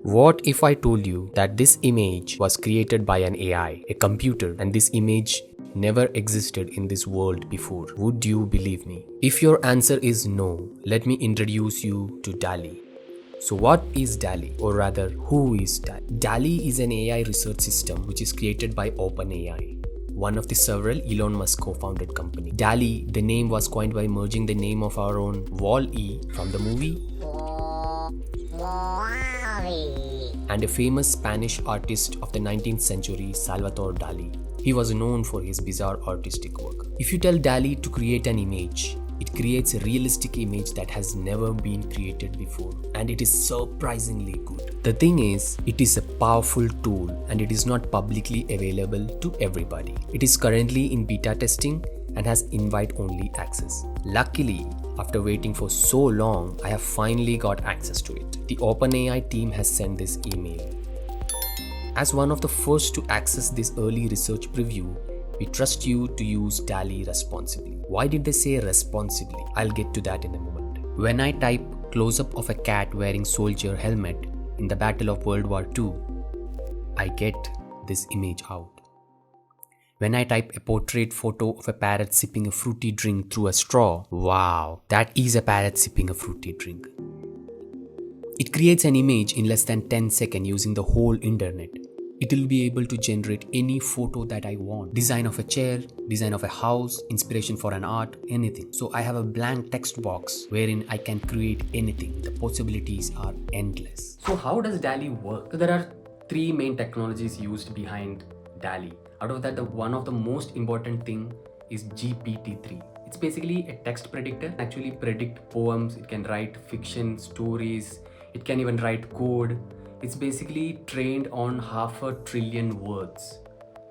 What if I told you that this image was created by an AI, a computer, and this image never existed in this world before? Would you believe me? If your answer is no, let me introduce you to Dalle. So what is Dalle, or rather who is Dalle? Dalle is an AI research system which is created by OpenAI, one of the several Elon Musk co-founded company. Dalle, the name was coined by merging the name of our own Wall-E from the movie and a famous Spanish artist of the 19th century, Salvador Dali. He was known for his bizarre artistic work. If you tell Dali to create an image, it creates a realistic image that has never been created before, and it is surprisingly good. The thing is, it is a powerful tool and it is not publicly available to everybody. It is currently in beta testing and has invite-only access. Luckily, after waiting for so long, I have finally got access to it. The OpenAI team has sent this email. As one of the first to access this early research preview, we trust you to use Dalle responsibly. Why did they say responsibly? I'll get to that in a moment. When I type close-up of a cat wearing soldier helmet in the Battle of World War II, I get this image out. When I type a portrait photo of a parrot sipping a fruity drink through a straw, wow, that is a parrot sipping a fruity drink. It creates an image in less than 10 seconds using the whole internet. It will be able to generate any photo that I want. Design of a chair, design of a house, inspiration for an art, anything. So I have a blank text box wherein I can create anything. The possibilities are endless. So how does Dalle work? So there are three main technologies used behind Dalle. Out of that, one of the most important thing is GPT-3. It's basically a text predictor. It actually predict poems. It can write fiction, stories. It can even write code. It's basically trained on 500 billion words.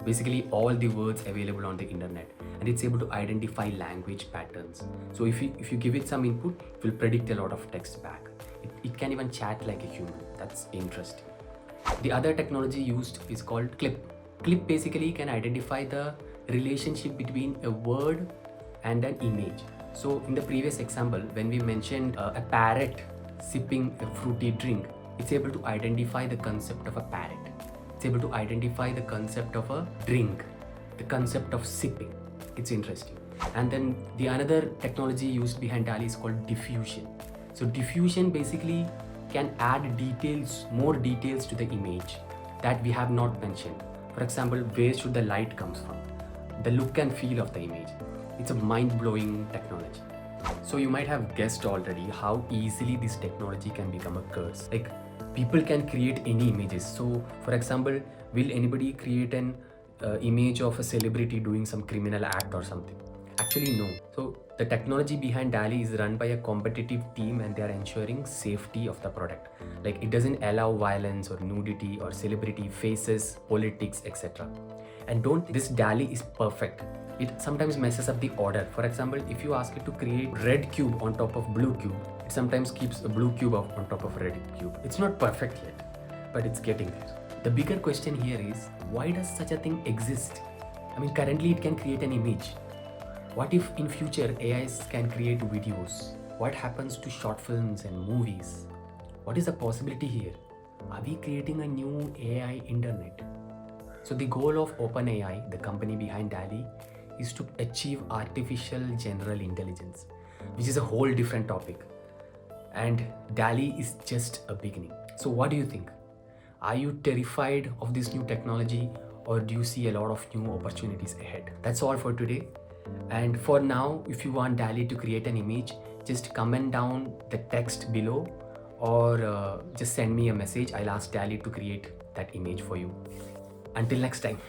Basically all the words available on the internet, and it's able to identify language patterns. So if you give it some input, it will predict a lot of text back. It can even chat like a human. That's interesting. The other technology used is called Clip. Clip basically can identify the relationship between a word and an image. So in the previous example, when we mentioned a parrot sipping a fruity drink, it's able to identify the concept of a parrot. It's able to identify the concept of a drink, the concept of sipping. It's interesting. And then the another technology used behind Dalle is called diffusion. So diffusion basically can add details, more details to the image that we have not mentioned. For example, where should the light come from? The look and feel of the image. It's a mind-blowing technology. So you might have guessed already how easily this technology can become a curse. Like, people can create any images. So for example, will anybody create an image of a celebrity doing some criminal act or something? Actually, no. So the technology behind Dalle is run by a competitive team, and they are ensuring safety of the product. Like, it doesn't allow violence or nudity or celebrity faces, politics, etc. And this Dalle is perfect. It sometimes messes up the order. For example, if you ask it to create red cube on top of blue cube, it sometimes keeps a blue cube on top of red cube. It's not perfect yet, but it's getting there. The bigger question here is, why does such a thing exist? I mean, currently it can create an image. What if in future AIs can create videos? What happens to short films and movies? What is the possibility here? Are we creating a new AI internet? So the goal of OpenAI, the company behind Dalle, is to achieve artificial general intelligence, which is a whole different topic. And Dalle is just a beginning. So what do you think? Are you terrified of this new technology, or do you see a lot of new opportunities ahead? That's all for today. And for now, if you want Dalle to create an image, just comment down the text below, or just send me a message. I'll ask Dalle to create that image for you. Until next time.